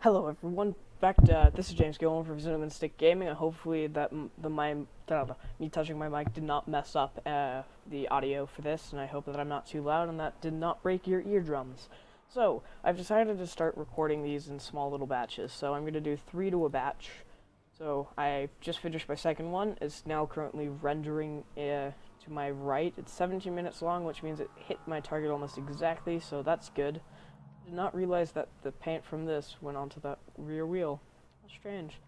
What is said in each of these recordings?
Hello everyone, this is James Gilman from Cinnamon Stick Gaming, and hopefully that me touching my mic did not mess up the audio for this, and I hope that I'm not too loud and that did not break your eardrums. So, I've decided to start recording these in small little batches, so I'm going to do 3 to a batch. So, I just finished my second one. It's now currently rendering to my right. It's 17 minutes long, which means it hit my target almost exactly, so that's good. Did not realize that the paint from this went onto that rear wheel. How strange.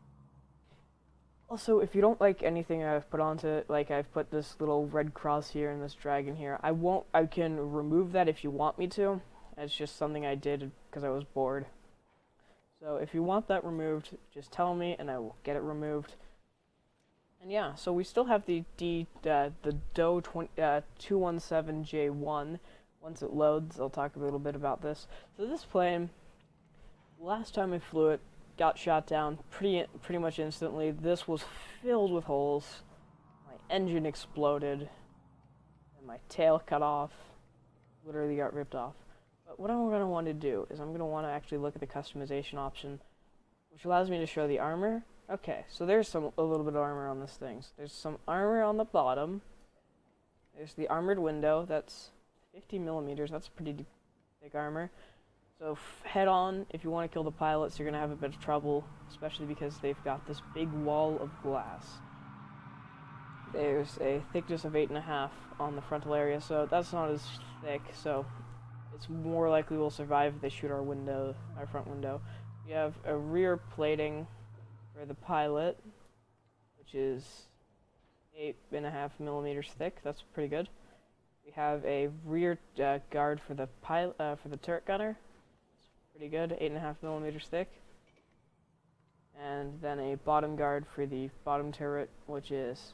Also, if you don't like anything I've put onto it, like I've put this little red cross here and this dragon here, I can remove that if you want me to. It's just something I did because I was bored. So if you want that removed, just tell me and I will get it removed. And yeah, so we still have the DOE 217J1. Once it loads, I'll talk a little bit about this. So this plane, last time I flew it, got shot down pretty much instantly. This was filled with holes. My engine exploded, and my tail cut off. Literally got ripped off. But what I'm going to want to do is I'm going to want to actually look at the customization option, which allows me to show the armor. Okay, so there's a little bit of armor on this thing. So there's some armor on the bottom. There's the armored window. That's 50 millimeters, that's pretty big armor. So head on, if you want to kill the pilots, you're going to have a bit of trouble, especially because they've got this big wall of glass. There's a thickness of 8.5 on the frontal area, so that's not as thick, so it's more likely we'll survive if they shoot our front window. We have a rear plating for the pilot, which is 8.5 millimeters thick. That's pretty good. We have a rear guard for the turret gunner. It's pretty good, 8.5 millimeters thick. And then a bottom guard for the bottom turret, which is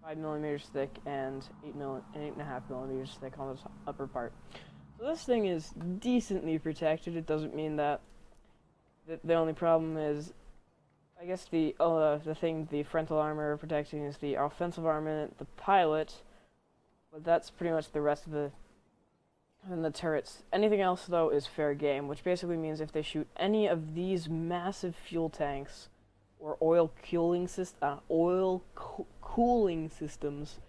5 millimeters thick and 8.5 millimeters thick on the upper part. So this thing is decently protected. It doesn't mean that the only problem is, I guess the frontal armor protecting is the offensive armament, the pilot. But that's pretty much the rest of the turrets. Anything else, though, is fair game, which basically means if they shoot any of these massive fuel tanks or oil cooling systems,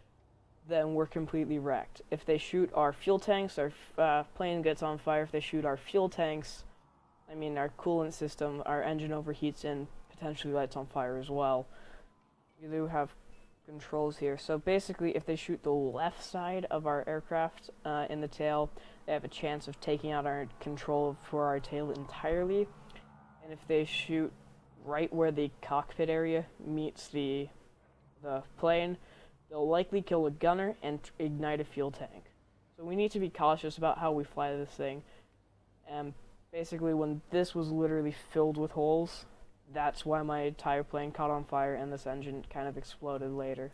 then we're completely wrecked. If they shoot our fuel tanks, our plane gets on fire. If they shoot our fuel tanks, I mean our coolant system, our engine overheats and potentially lights on fire as well. We do have controls here. So basically, if they shoot the left side of our aircraft in the tail, they have a chance of taking out our control for our tail entirely. And if they shoot right where the cockpit area meets the plane, they'll likely kill a gunner and ignite a fuel tank. So we need to be cautious about how we fly this thing. And basically, when this was literally filled with holes, that's why my entire plane caught on fire and this engine kind of exploded later.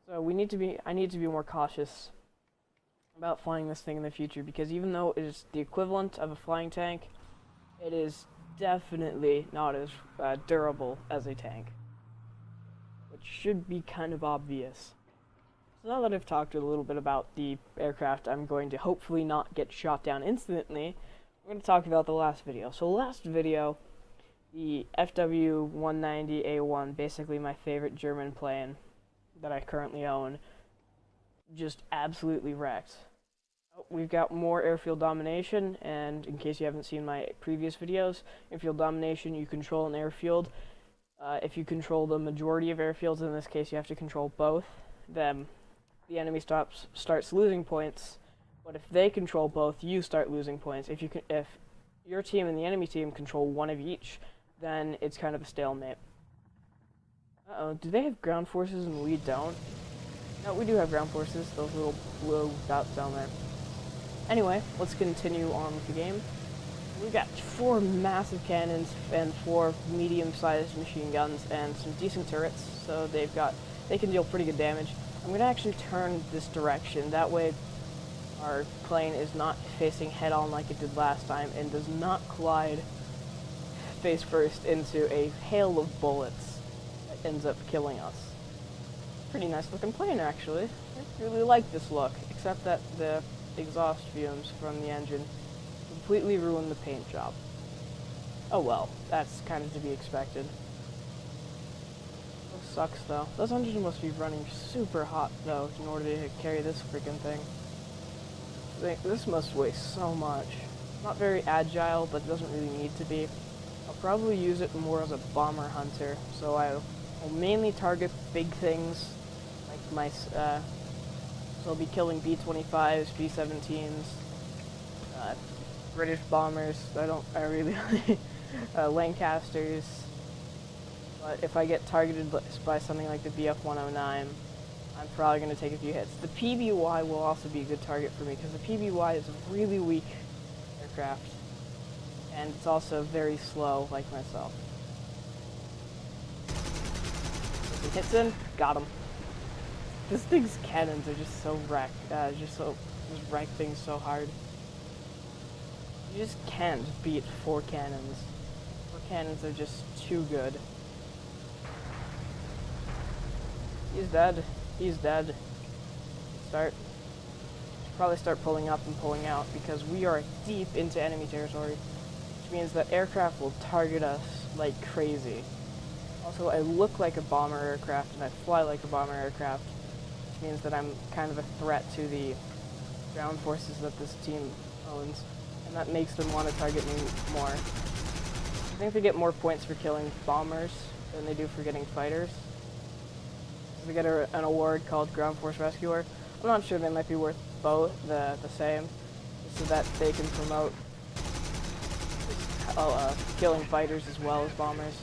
So I need to be more cautious about flying this thing in the future, because even though it is the equivalent of a flying tank, it is definitely not as durable as a tank, which should be kind of obvious. So now that I've talked a little bit about the aircraft I'm going to hopefully not get shot down instantly, I'm going to talk about the last video. So last video, the FW190A1, basically my favorite German plane that I currently own, just absolutely wrecked. We've got more airfield domination, and in case you haven't seen my previous videos, airfield domination, you control an airfield. If you control the majority of airfields, in this case you have to control both, then the enemy starts losing points, but if they control both, you start losing points. If your team and the enemy team control one of each, then it's kind of a stalemate. Uh-oh, do they have ground forces and we don't? No, we do have ground forces, those little blue dots down there. Anyway, let's continue on with the game. We've got 4 massive cannons and 4 medium-sized machine guns and some decent turrets, so they can deal pretty good damage. I'm going to actually turn this direction, that way our plane is not facing head-on like it did last time and does not collide face first into a hail of bullets that ends up killing us. Pretty nice looking plane, actually. I really like this look, except that the exhaust fumes from the engine completely ruin the paint job. Oh well, that's kind of to be expected. It sucks though. Those engines must be running super hot though in order to carry this freaking thing. This must weigh so much. Not very agile, but doesn't really need to be. I'll probably use it more as a bomber hunter, so I'll mainly target big things, like my, so I'll be killing B-25s, B-17s, British bombers, I really Lancasters, but if I get targeted by something like the BF-109, I'm probably going to take a few hits. The PBY will also be a good target for me, because the PBY is a really weak aircraft, and it's also very slow, like myself. He hits in, got him. This thing's cannons are just so just wreck things so hard. You just can't beat 4 cannons. 4 cannons are just too good. He's dead. He's dead. Probably start pulling up and pulling out, because we are deep into enemy territory, which means that aircraft will target us like crazy. Also, I look like a bomber aircraft and I fly like a bomber aircraft, which means that I'm kind of a threat to the ground forces that this team owns, and that makes them want to target me more. I think they get more points for killing bombers than they do for getting fighters. They get an award called Ground Force Rescuer. I'm not sure, they might be worth both the same, so that they can promote killing fighters as well as bombers,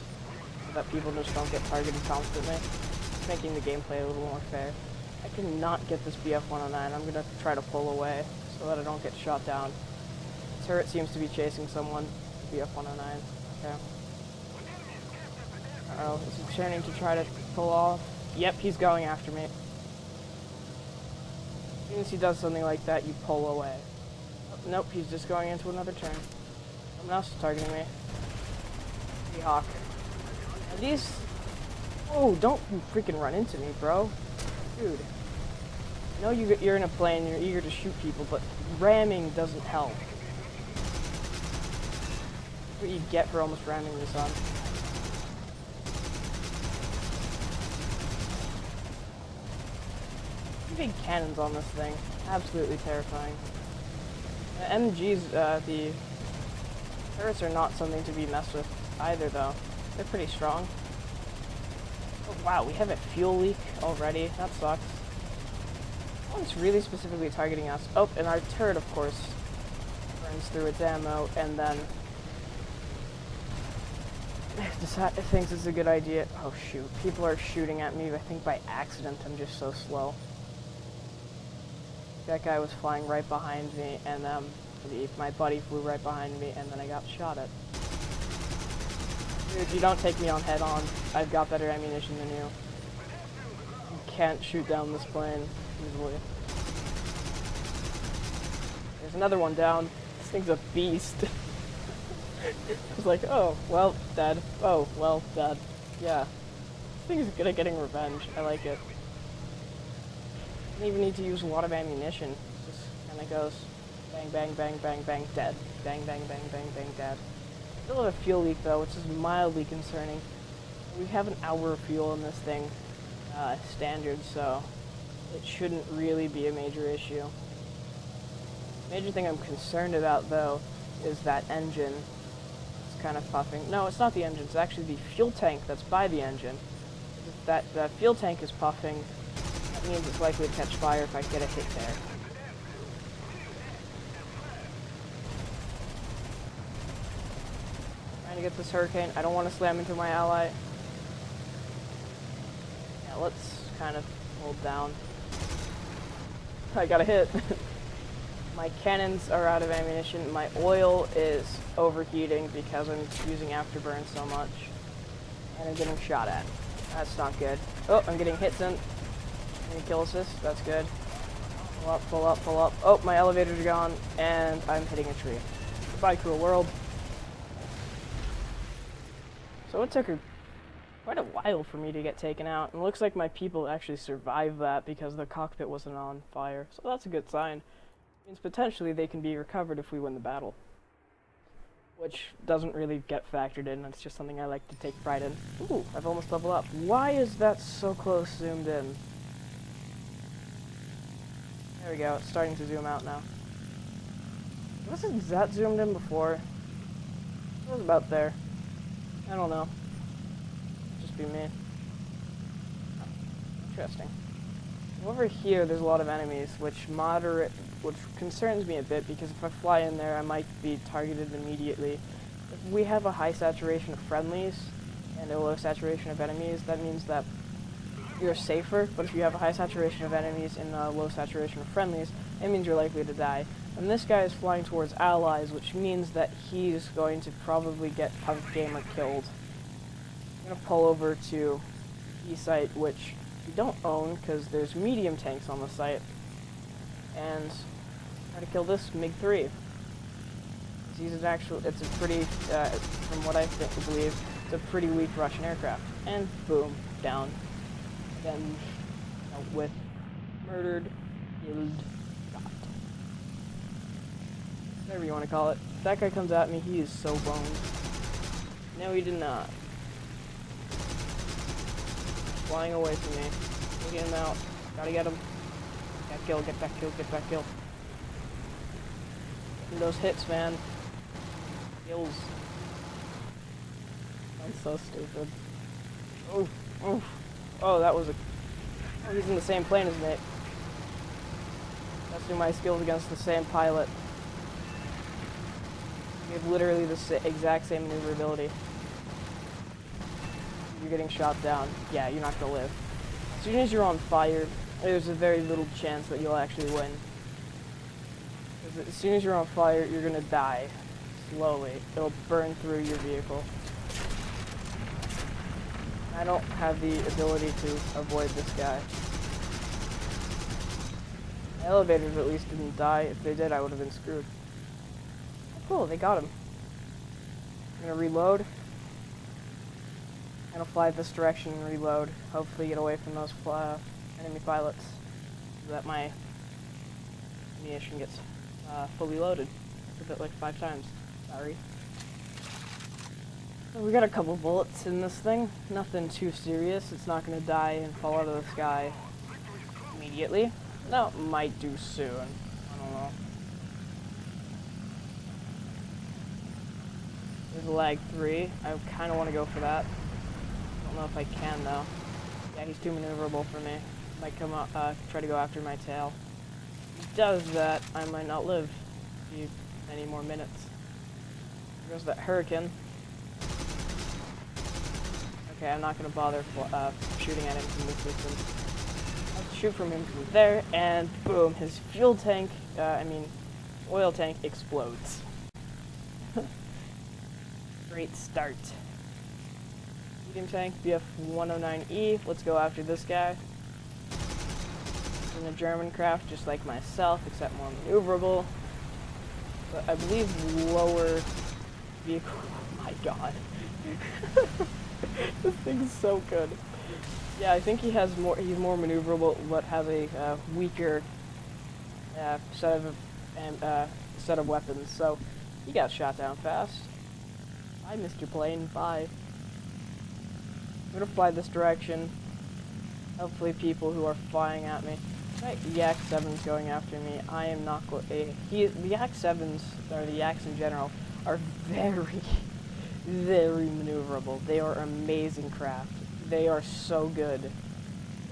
so that people just don't get targeted constantly, making the gameplay a little more fair. I cannot get this BF-109. I'm going to try to pull away so that I don't get shot down. The turret seems to be chasing someone. BF-109. Okay. Uh-oh, is he turning to try to pull off? Yep, he's going after me. As soon as he does something like that, you pull away. Oh, nope, he's just going into another turn. Someone else is targeting me. Hawk. Are these... Oh, don't freaking run into me, bro. Dude. I know you're in a plane, you're eager to shoot people, but ramming doesn't help. That's what you get for almost ramming me, son. Big cannons on this thing. Absolutely terrifying. MGs, the turrets are not something to be messed with either, though. They're pretty strong. Oh, wow, we have a fuel leak already. That sucks. One's really specifically targeting us. Oh, and our turret, of course, burns through its ammo, and then thinks it's a good idea. Oh, shoot. People are shooting at me, I think by accident. I'm just so slow. That guy was flying right behind me, and my buddy flew right behind me, and then I got shot at. Dude, you don't take me on head on. I've got better ammunition than you. You can't shoot down this plane easily. There's another one down. This thing's a beast. It's like, oh, well, dead. Oh, well, dead. Yeah. This thing is good at getting revenge. I like it. Don't even need to use a lot of ammunition. It just kind of goes bang, bang, bang, bang, bang, dead. Bang, bang, bang, bang, bang, dead. Still have a fuel leak though, which is mildly concerning. We have an hour of fuel in this thing, standard, so it shouldn't really be a major issue. Major thing I'm concerned about though is that engine. It's kind of puffing. No, it's not the engine. It's actually the fuel tank that's by the engine. If that fuel tank is puffing, that means it's likely to catch fire if I get a hit there. Trying to get this hurricane. I don't want to slam into my ally. Yeah, let's kind of hold down. I got a hit. My cannons are out of ammunition. My oil is overheating because I'm using afterburn so much. And I'm getting shot at. That's not good. Oh, I'm getting hits in. Any kill assist? That's good. Pull up, pull up, pull up. Oh, my elevators are gone, and I'm hitting a tree. Goodbye, cruel world. So it took quite a while for me to get taken out, and it looks like my people actually survived that because the cockpit wasn't on fire. So that's a good sign. It means potentially they can be recovered if we win the battle. Which which doesn't really get factored in. It's just something I like to take pride in. Ooh, I've almost leveled up. Why is that so close zoomed in? There we go, it's starting to zoom out now. Wasn't that zoomed in before? It was about there. I don't know. Just be me. Interesting. Over here, there's a lot of enemies, which concerns me a bit, because if I fly in there, I might be targeted immediately. If we have a high saturation of friendlies and a low saturation of enemies, that means that you're safer, but if you have a high saturation of enemies and a low saturation of friendlies, it means you're likely to die. And this guy is flying towards allies, which means that he's going to probably get Punk Gamer killed. I'm going to pull over to E-Site, which we don't own because there's medium tanks on the site, and try to kill this MiG-3. It's a pretty, from what I believe, it's a pretty weak Russian aircraft. And boom, down. Then with murdered, killed, shot. Whatever you want to call it. If that guy comes at me, he is so boned. No, he did not. Flying away from me. Get him out. Gotta get him. Get that kill, get that kill, get that kill. Getting those hits, man. Kills. I'm so stupid. Oh, oh. Oh, that was a... Oh, he's in the same plane as me. Testing my skills against the same pilot. We have literally the exact same maneuverability. You're getting shot down. Yeah, you're not gonna live. As soon as you're on fire, there's a very little chance that you'll actually win. Because as soon as you're on fire, you're gonna die. Slowly. It'll burn through your vehicle. I don't have the ability to avoid this guy. The elevators at least didn't die. If they did, I would have been screwed. Oh, cool, they got him. I'm gonna reload. I'm gonna fly this direction and reload. Hopefully get away from those enemy pilots so that my ammunition gets fully loaded. A bit like 5 times. Sorry. We got a couple bullets in this thing. Nothing too serious. It's not going to die and fall out of the sky immediately. No, it might do soon. I don't know. There's a lag 3. I kind of want to go for that. I don't know if I can, though. Yeah, he's too maneuverable for me. Might come up, try to go after my tail. If he does that, I might not live many more minutes. There goes that Hurricane. Okay, I'm not going to bother shooting at him from this distance. I'll shoot from him from there, and boom, his fuel tank, oil tank explodes. Great start. Medium tank, BF-109E, let's go after this guy. In a German craft, just like myself, except more maneuverable. But I believe lower vehicle, oh my god. This thing's so good. Yeah, I think he's more maneuverable, but has a weaker set of weapons. So he got shot down fast. I missed your plane. Bye. I'm gonna fly this direction. Hopefully, people who are flying at me. Right, Yak 7's going after me. I am not going. The Yak 7s or the Yaks in general are very maneuverable. They are amazing craft. They are so good.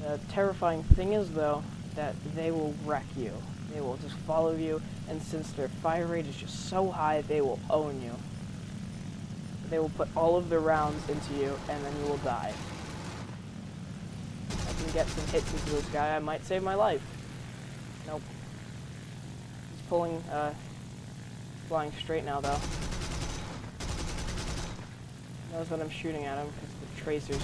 The terrifying thing is, though, that they will wreck you. They will just follow you, and since their fire rate is just so high, they will own you. They will put all of their rounds into you, and then you will die. If I can get some hits into this guy, I might save my life. Nope. He's pulling, flying straight now, though. He knows that I'm shooting at him because of the tracers.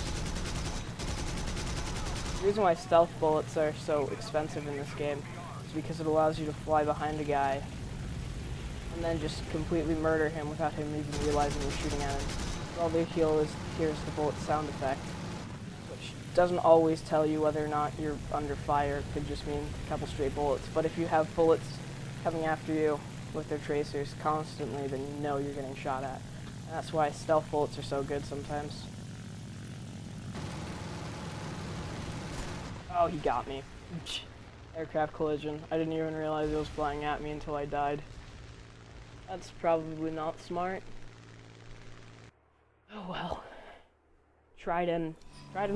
The reason why stealth bullets are so expensive in this game is because it allows you to fly behind a guy and then just completely murder him without him even realizing you're shooting at him. All they hears the bullet sound effect, which doesn't always tell you whether or not you're under fire. It could just mean a couple straight bullets. But if you have bullets coming after you with their tracers constantly, then you know you're getting shot at. And that's why stealth bullets are so good sometimes. Oh, he got me. Aircraft collision. I didn't even realize it was flying at me until I died. That's probably not smart. Oh well. Tried and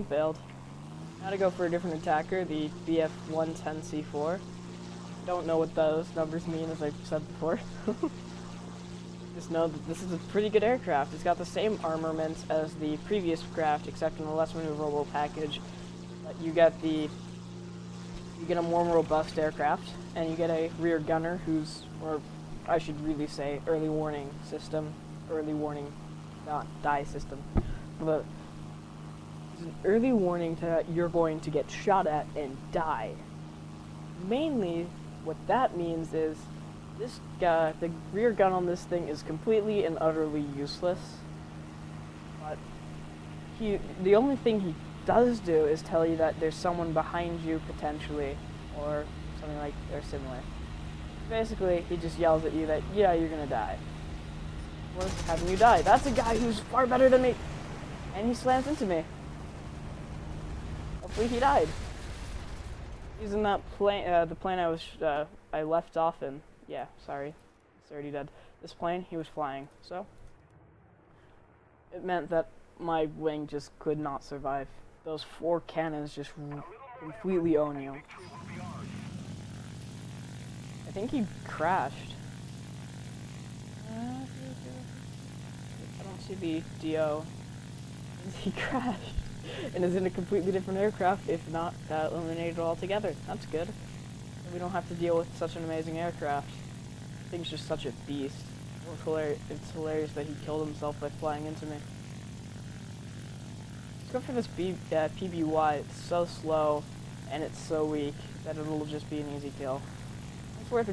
failed. Had to go for a different attacker, the BF-110C4. Don't know what those numbers mean, as I've said before. Just know that this is a pretty good aircraft. It's got the same armament as the previous craft, except in the less maneuverable package. But you get a more robust aircraft, and you get a rear gunner who's, or I should really say, early warning system. Early warning, not die system. But it's an early warning that you're going to get shot at and die. Mainly, what that means is this guy, the rear gun on this thing is completely and utterly useless. But the only thing he does do is tell you that there's someone behind you potentially, or something like or similar. Basically, he just yells at you that, yeah, you're gonna die. What's having you die? That's a guy who's far better than me, and he slams into me. Hopefully, he died. He's in that plane, the plane I left off in. Yeah, sorry, it's already dead. This plane, he was flying, so it meant that my wing just could not survive. Those 4 cannons just completely own you. I think he crashed. I don't see the DO. He crashed and is in a completely different aircraft, if not eliminated altogether. That's good. We don't have to deal with such an amazing aircraft. The thing's just such a beast. It's hilarious that he killed himself by flying into me. Let's go for this PBY. It's so slow and it's so weak that it'll just be an easy kill. It's worth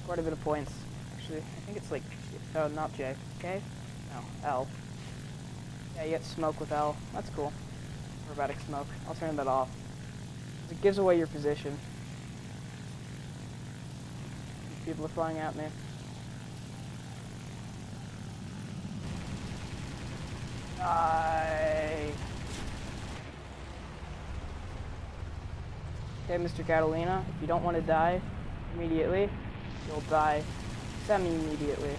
quite a bit of points. Actually, I think it's like, oh, not J. K? No, L. Yeah, you get smoke with L. That's cool. Aerobatic smoke. I'll turn that off. It gives away your position. People are flying at me. Die. Okay, Mr. Catalina, if you don't want to die immediately, you'll die semi-immediately.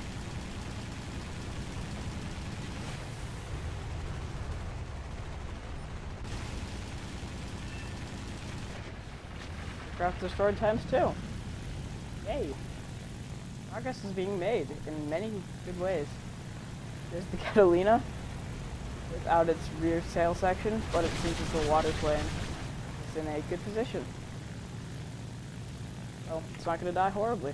Aircraft destroyed ×2. Yay. Progress is being made in many good ways. There's the Catalina without its rear sail section, but since it's a water plane, it's in a good position. So it's not going to die horribly.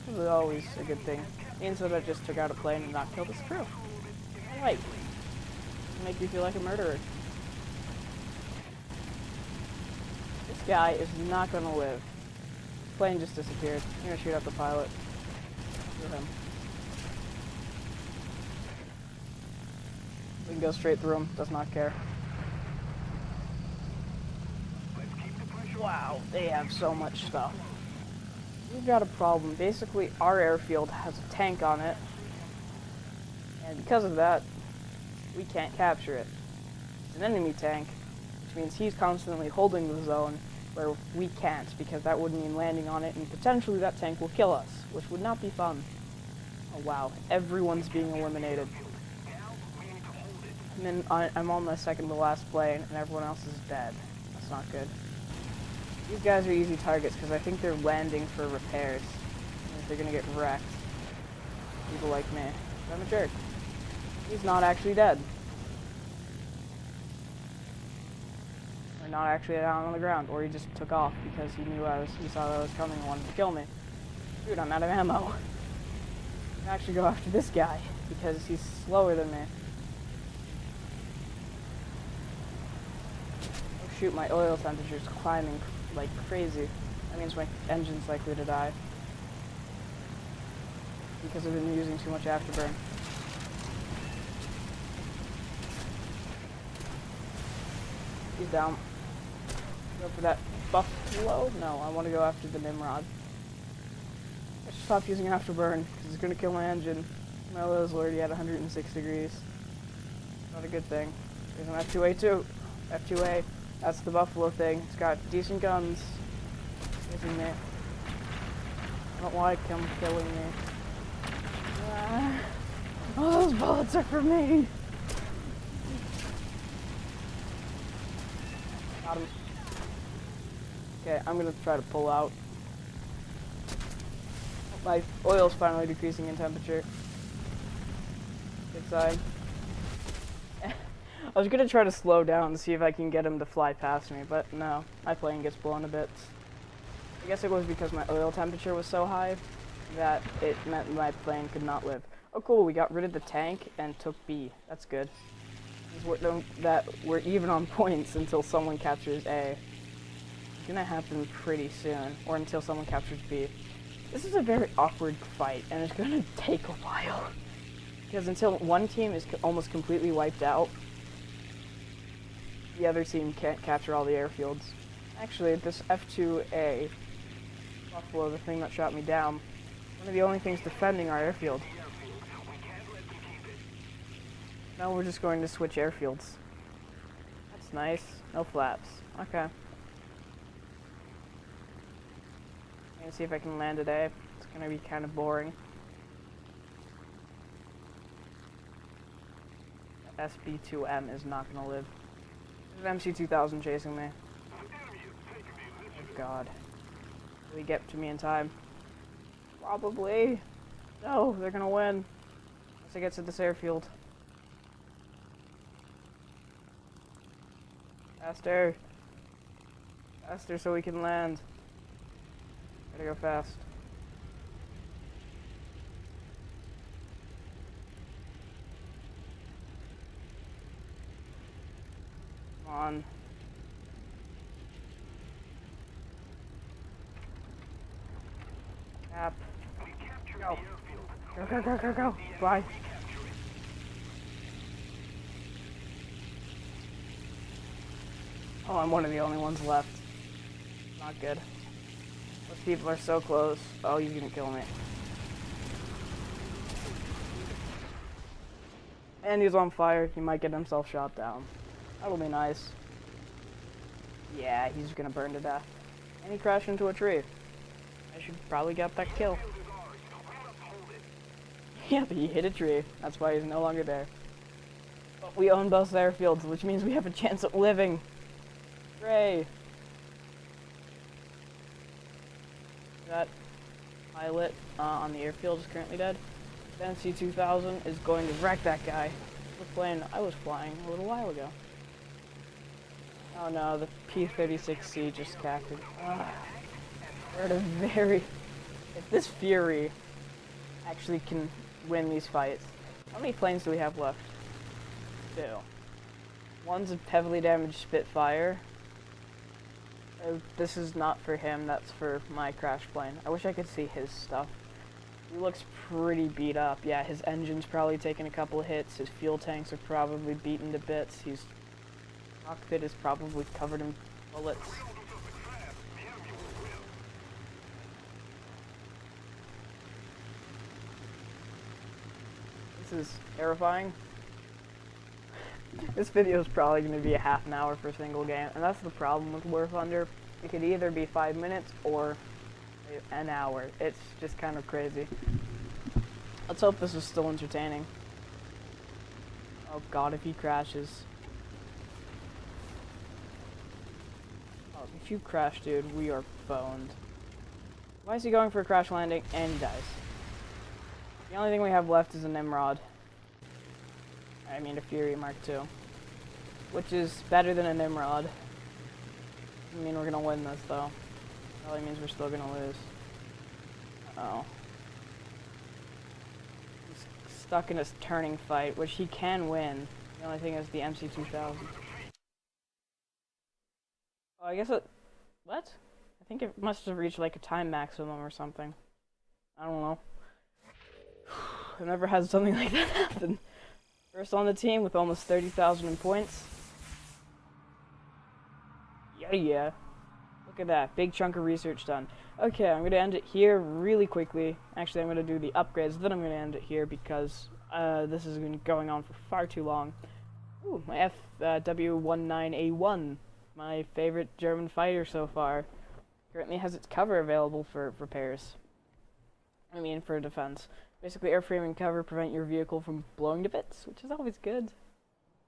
This is always a good thing. It means that I just took out a plane and not killed its crew. Alright. Make you feel like a murderer. This guy is not going to live. The plane just disappeared. I'm going to shoot at the pilot. Shoot him. We can go straight through him. Does not care. Wow, they have so much stuff. We've got a problem. Basically, our airfield has a tank on it, and because of that, we can't capture it. It's an enemy tank, which means he's constantly holding the zone where we can't, because that would mean landing on it, and potentially that tank will kill us, which would not be fun. Oh wow, everyone's being eliminated. And then I'm on my second to last plane, and everyone else is dead. That's not good. These guys are easy targets because I think they're landing for repairs. They're gonna get wrecked. People like me. I'm a jerk. He's not actually dead. Or not actually down on the ground, or he just took off because he saw that I was coming and wanted to kill me. Dude, I'm out of ammo. I'm gonna actually go after this guy because he's slower than me. Oh shoot, my oil temperature's climbing like crazy. That means my engine's likely to die because I've been using too much afterburn. He's down. Go for that buffalo? No, I want to go after the Nimrod. I should stop using afterburn because it's gonna kill my engine. My oil is already at 106 degrees. Not a good thing. There's an F2A too. F2A. That's the Buffalo thing. It's got decent guns. Hitting me. I don't like him killing me. Ah. Oh, those bullets are for me! Got him. Okay, I'm gonna try to pull out. My oil's finally decreasing in temperature. Good sign. I was gonna try to slow down to see if I can get him to fly past me, but no, my plane gets blown to bits. I guess it was because my oil temperature was so high that it meant my plane could not live. Oh cool, we got rid of the tank and took B. That's good. We're even on points until someone captures A. It's gonna happen pretty soon, or until someone captures B. This is a very awkward fight, and it's gonna take a while. Because until one team is almost completely wiped out, the other team can't capture all the airfields. Actually, this F2A, Buffalo, the thing that shot me down, one of the only things defending our airfield. Now we're just going to switch airfields. That's nice. No flaps. Okay. I'm gonna see if I can land today. It's gonna be kind of boring. SB2M is not gonna live. There's an MC2000 chasing me. Oh god. Will he get to me in time? Probably. No, they're gonna win. Once I get to this airfield. Faster. Faster so we can land. Gotta go fast. Come on. Cap. Go. Go, go, go, go, go. Bye. Oh, I'm one of the only ones left. Not good. Those people are so close. Oh, he's gonna kill me. And he's on fire. He might get himself shot down. That'll be nice. Yeah, he's gonna burn to death. And he crashed into a tree. I should probably get that kill. Yeah, but he hit a tree. That's why he's no longer there. But we own both airfields, which means we have a chance at living. Hooray! That pilot on the airfield is currently dead. The NC-2000 is going to wreck that guy. The plane I was flying a little while ago. Oh no, the P-36C just captured. We're at a very... If this Fury actually can win these fights... How many planes do we have left? 2. One's a heavily damaged Spitfire. This is not for him, that's for my crash plane. I wish I could see his stuff. He looks pretty beat up. Yeah, his engine's probably taken a couple of hits. His fuel tanks are probably beaten to bits. His cockpit is probably covered in bullets. This is terrifying. This video is probably going to be a half an hour for a single game, and that's the problem with Warthunder. It could either be 5 minutes or an hour. It's just kind of crazy. Let's hope this is still entertaining. Oh god, if he crashes. Oh, if you crash, dude, we are boned. Why is he going for a crash landing? And he dies. The only thing we have left is a Nimrod. I mean a Fury Mark II. Which is better than a Nimrod. I mean we're gonna win this though. Probably means we're still gonna lose. Uh-oh. He's stuck in a turning fight, which he can win. The only thing is the MC-2000. Oh, I guess it... What? I think it must have reached like a time maximum or something. I don't know. I've never had something like that happen. First on the team with almost 30,000 in points. Yeah. Look at that, big chunk of research done. Okay, I'm going to end it here really quickly. Actually, I'm going to do the upgrades, then I'm going to end it here because this has been going on for far too long. Ooh, my FW19A1, my favorite German fighter so far, currently has its cover available for repairs. I mean, for defense. Basically, airframe and cover prevent your vehicle from blowing to bits, which is always good. It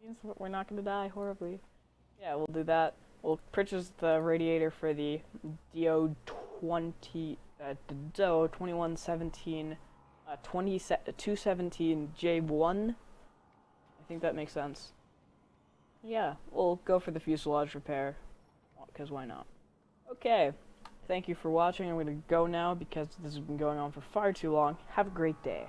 means we're not going to die horribly. Yeah, we'll do that. We'll purchase the radiator for the DO2117 217 J1. I think that makes sense. Yeah, we'll go for the fuselage repair, because why not? Okay, thank you for watching. I'm going to go now because this has been going on for far too long. Have a great day.